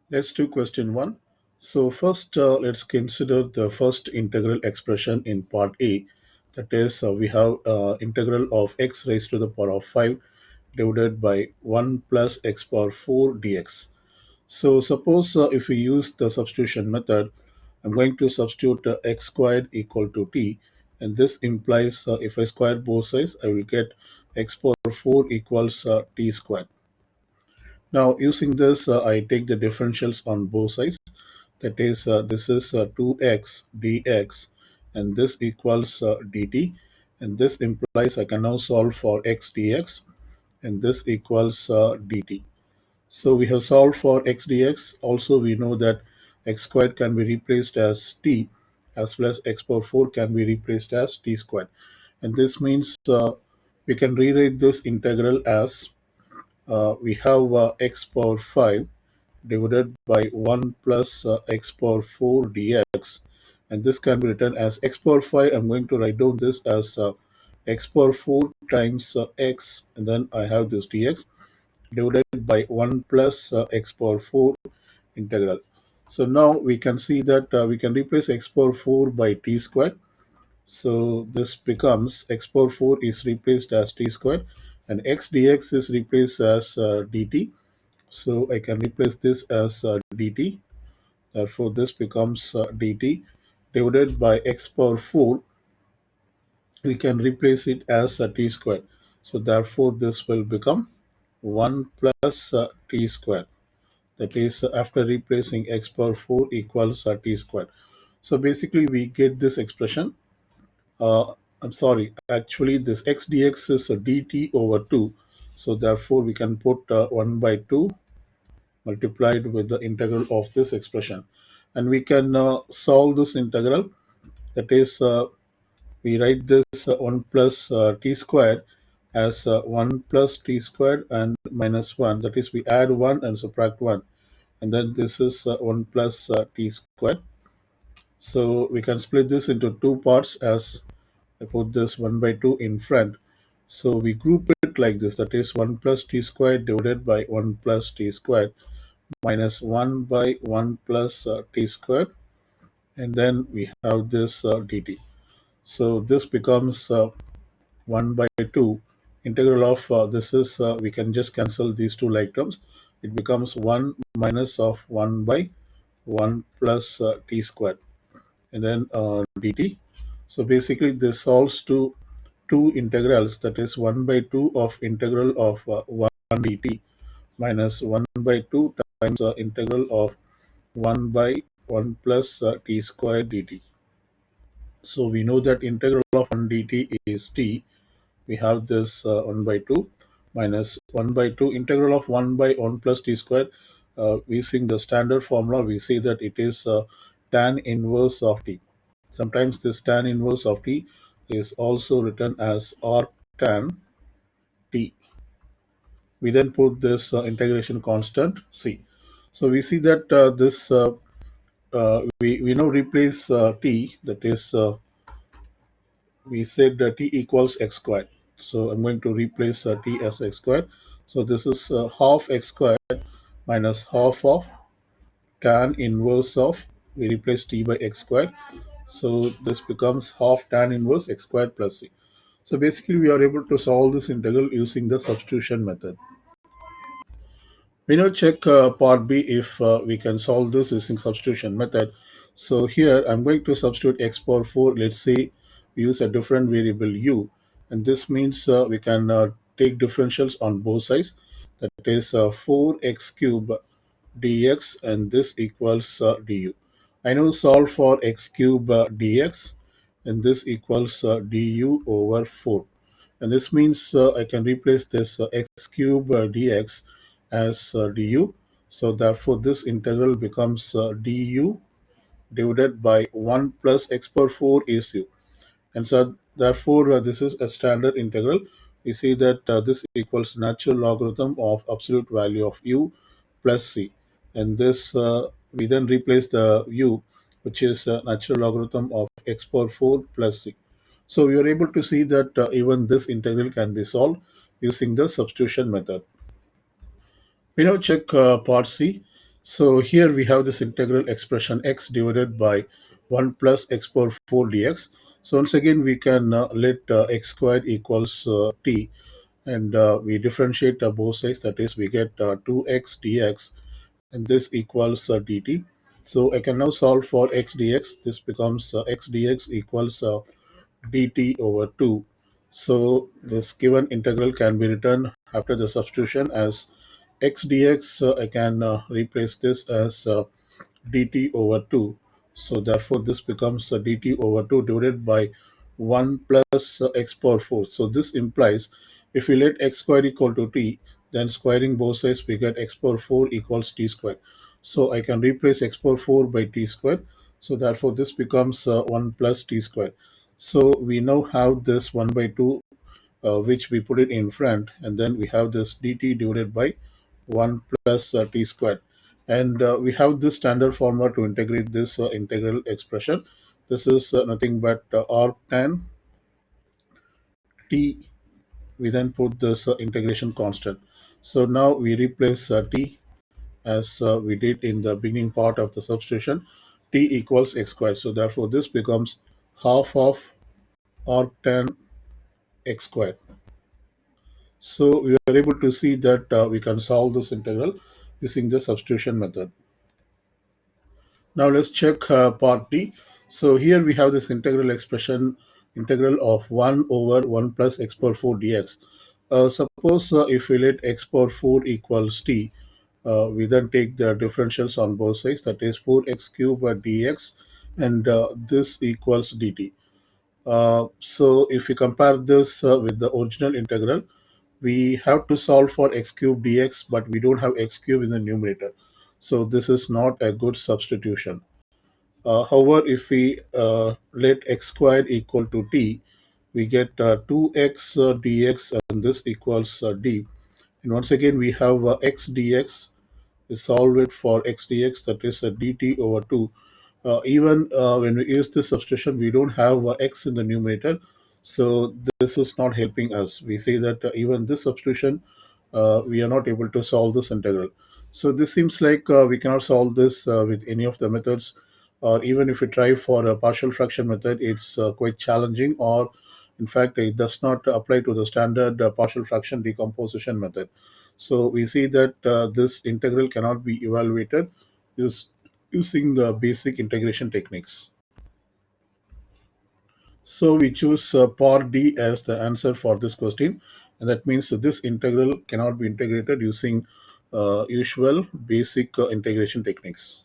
Let's do question one. So first, let's consider the first integral expression in part A. That is, we have integral of x raised to the power of 5 divided by 1 plus x power 4 dx. So suppose if we use the substitution method, I'm going to substitute x squared equal to t, and this implies if I square both sides, I will get x power 4 equals t squared. Now using this, I take the differentials on both sides. That is, this is 2x dx, and this equals dt, and this implies I can now solve for x dx, and this equals dt. So we have solved for x dx. Also, we know that x squared can be replaced as t, as well as x power 4 can be replaced as t squared. And this means we can rewrite this integral as we have x power 5 divided by 1 plus x power 4 dx, and this can be written as x power 5. I'm going to write down this as x power 4 times x, and then I have this dx divided by 1 plus x power 4 integral. So now we can see that we can replace x power 4 by t squared. So this becomes x power 4 is replaced as t squared, and x dx is replaced as dt. So I can replace this as dt. Therefore, this becomes dt divided by x power 4. We can replace it as t squared. So therefore, this will become 1 plus t squared. That is, after replacing x power 4 equals t squared. So basically, we get this expression. Uh, I'm sorry, actually, this x dx is a dt over 2. So therefore, we can put 1 by 2 multiplied with the integral of this expression, and we can solve this integral. That is, we write this 1 plus t squared as 1 plus t squared and minus 1. That is, we add 1 and subtract 1, and then this is 1 plus t squared. So we can split this into two parts as I put this 1 by 2 in front. So we group it like this. That is 1 plus t squared divided by 1 plus t squared minus 1 by 1 plus t squared, and then we have this dt. So this becomes 1 by 2 integral of this is we can just cancel these two like terms. It becomes 1 minus of 1 by 1 plus t squared, and then dt. So basically this solves to two integrals, that is 1 by 2 of integral of 1 dt minus 1 by 2 times integral of 1 by 1 plus t squared dt. So we know that integral of 1 dt is t. We have this 1 by 2 minus 1 by 2 integral of 1 by 1 plus t squared. Using the standard formula, we see that it is tan inverse of t. Sometimes this tan inverse of t is also written as arc tan t. We then put this integration constant c. So we see that this we now replace t, that is we said t equals x squared. So I'm going to replace t as x squared. So this is half x squared minus half of tan inverse of, we replace t by x squared. So this becomes half tan inverse x squared plus c. So basically we are able to solve this integral using the substitution method. We now check part B if we can solve this using substitution method. So here I'm going to substitute x power 4. Let's say we use a different variable u, and this means we can take differentials on both sides. That is 4x cube dx, and this equals du. I now solve for x cube dx, and this equals du over 4. And this means I can replace this x cube dx as du. So therefore this integral becomes du divided by 1 plus x power 4 is u. And so therefore this is a standard integral. We see that this equals natural logarithm of absolute value of u plus c. And this we then replace the u, which is natural logarithm of x power 4 plus c. So we are able to see that even this integral can be solved using the substitution method. We now check part C. So here we have this integral expression x divided by 1 plus x power 4 dx. So once again we can let x squared equals t, and we differentiate both sides, that is we get 2x dx, and this equals dt. So I can now solve for x dx. This becomes x dx equals dt over 2. So this given integral can be written after the substitution as x dx. I can replace this as dt over 2. So therefore this becomes dt over 2 divided by 1 plus x power 4. So this implies if we let x squared equal to t, then squaring both sides we get x power 4 equals t squared. So I can replace x power 4 by t squared. So therefore this becomes 1 plus t squared. So we now have this 1 by 2, which we put it in front, and then we have this dt divided by 1 plus t squared. And we have this standard formula to integrate this integral expression. This is nothing but arctan t. We then put this integration constant. So now we replace t as we did in the beginning part of the substitution. T equals x squared. So therefore this becomes half of arctan x squared. So we are able to see that we can solve this integral using the substitution method. Now let's check part D. So here we have this integral expression, integral of 1 over 1 plus x power 4 dx. Suppose if we let x power 4 equals t, we then take the differentials on both sides, that is 4x cubed by dx, and this equals dt. So if we compare this with the original integral, we have to solve for x cubed dx, but we don't have x cubed in the numerator. So this is not a good substitution. However, if we let x squared equal to t, we get 2x dx, and this equals d. And once again, we have x dx. We solve it for x dx, that is dt over 2. Even when we use this substitution, we don't have x in the numerator, so this is not helping us. We say that even this substitution, we are not able to solve this integral. So this seems like we cannot solve this with any of the methods, or even if we try for a partial fraction method, it's quite challenging, or in fact, it does not apply to the standard partial fraction decomposition method. So we see that this integral cannot be evaluated use, using the basic integration techniques. So we choose part D as the answer for this question, and that means that this integral cannot be integrated using usual basic integration techniques.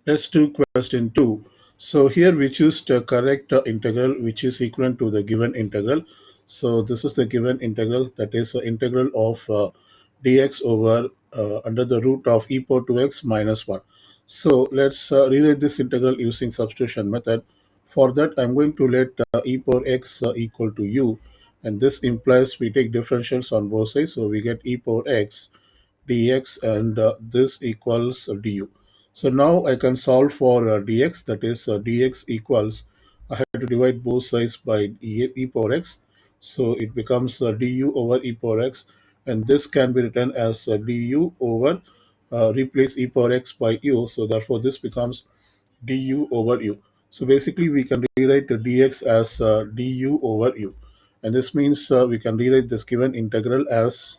Let's do question 2. So here we choose the correct integral which is equivalent to the given integral. So this is the given integral, that is the integral of dx over under the root of e power 2x minus 1. So let's rewrite this integral using substitution method. For that I'm going to let e power x equal to u, and this implies we take differentials on both sides, so we get e power x dx, and this equals du. So now I can solve for dx, that is dx equals, I have to divide both sides by e power x. So it becomes du over e power x, and this can be written as du over, replace e power x by u. So therefore this becomes du over u. So basically we can rewrite the dx as du over u. And this means we can rewrite this given integral as,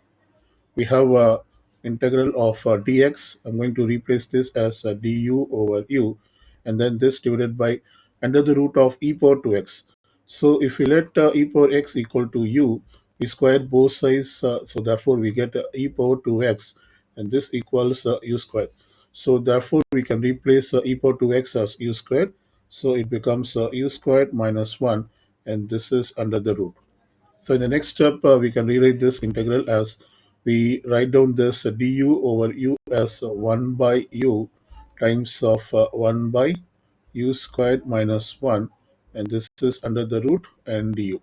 we have integral of dx. I'm going to replace this as du over u, and then this divided by under the root of e power 2x. So if we let e power x equal to u, we square both sides, so therefore we get e power 2x, and this equals u squared. So therefore we can replace e power 2x as u squared. So it becomes u squared minus 1, and this is under the root. So in the next step, we can rewrite this integral as, we write down this du over u as 1 by u times of 1 by u squared minus 1, and this is under the root and du.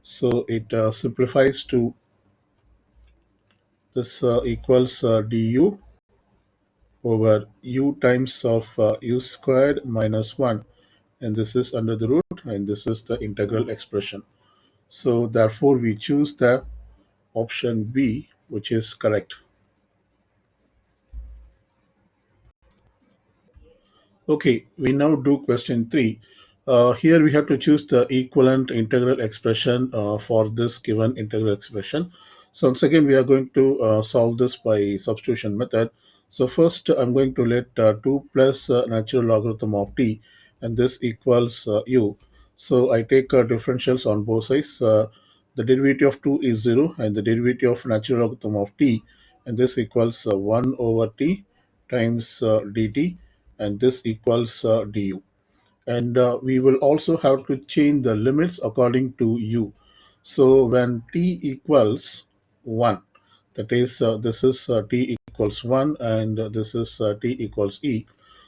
So it simplifies to this equals du over u times of u squared minus 1, and this is under the root, and this is the integral expression. So therefore we choose the option B, which is correct. Okay, we now do question 3. Here we have to choose the equivalent integral expression for this given integral expression. So once again, we are going to solve this by substitution method. So first, I'm going to let 2 plus natural logarithm of t, and this equals u. So I take differentials on both sides. The derivative of 2 is 0, and the derivative of natural logarithm of t, and this equals 1 over t times dt, and this equals du. And we will also have to change the limits according to u. So when t equals 1, that is, this is t equals 1, and this is t equals e.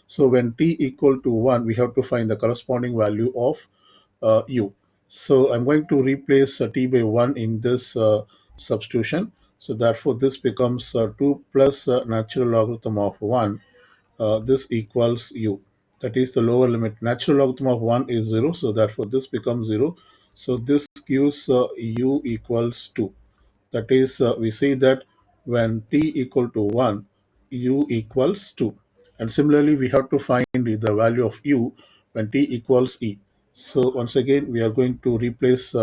So when t equal to 1, we have to find the corresponding value of u. So I'm going to replace t by 1 in this substitution. So therefore, this becomes 2 plus natural logarithm of 1, this equals u. That is the lower limit. Natural logarithm of 1 is 0, so therefore this becomes 0. So this gives u equals 2. That is, we say that when t equal to 1, u equals 2. And similarly, we have to find the value of u when t equals e. So once again, we are going to replace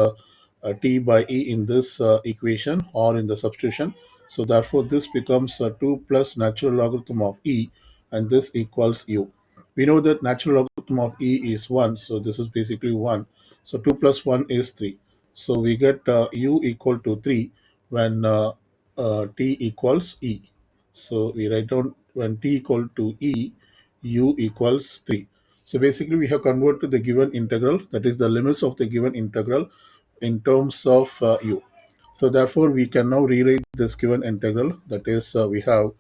t by e in this equation or in the substitution. So therefore, this becomes 2 plus natural logarithm of e, and this equals u. We know that natural logarithm of e is 1, so this is basically 1. So 2 plus 1 is 3. So we get u equal to 3 when t equals e. So we write down when t equal to e, u equals 3. So basically we have converted the given integral, that is the limits of the given integral, in terms of u. So therefore we can now rewrite this given integral, that is we have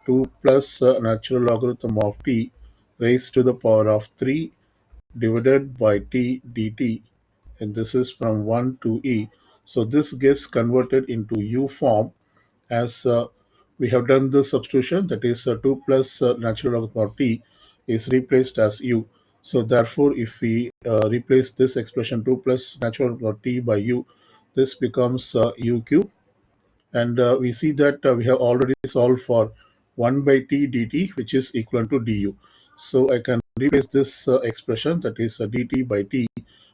2 plus natural logarithm of t raised to the power of 3 divided by t dt, and this is from 1 to e. So this gets converted into u form as we have done the substitution, that is 2 plus natural logarithm of t is replaced as u. So therefore, if we replace this expression 2 plus natural logarithm of t by u, this becomes u cube, and we see that we have already solved for 1 by t dt, which is equivalent to du. So I can replace this expression, that is dt by t,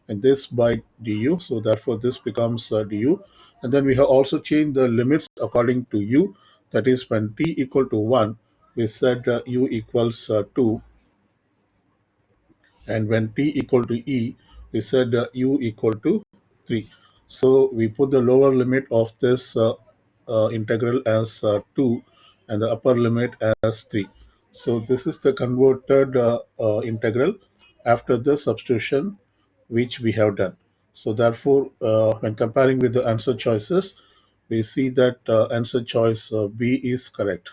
and this by du. So therefore this becomes du. And then we have also changed the limits according to u, that is when t equal to 1, we said u equals 2, and when t equal to e, we said u equal to 3. So we put the lower limit of this integral as 2, and the upper limit as 3. So this is the converted integral after the substitution which we have done. So therefore, when comparing with the answer choices, we see that answer choice B is correct.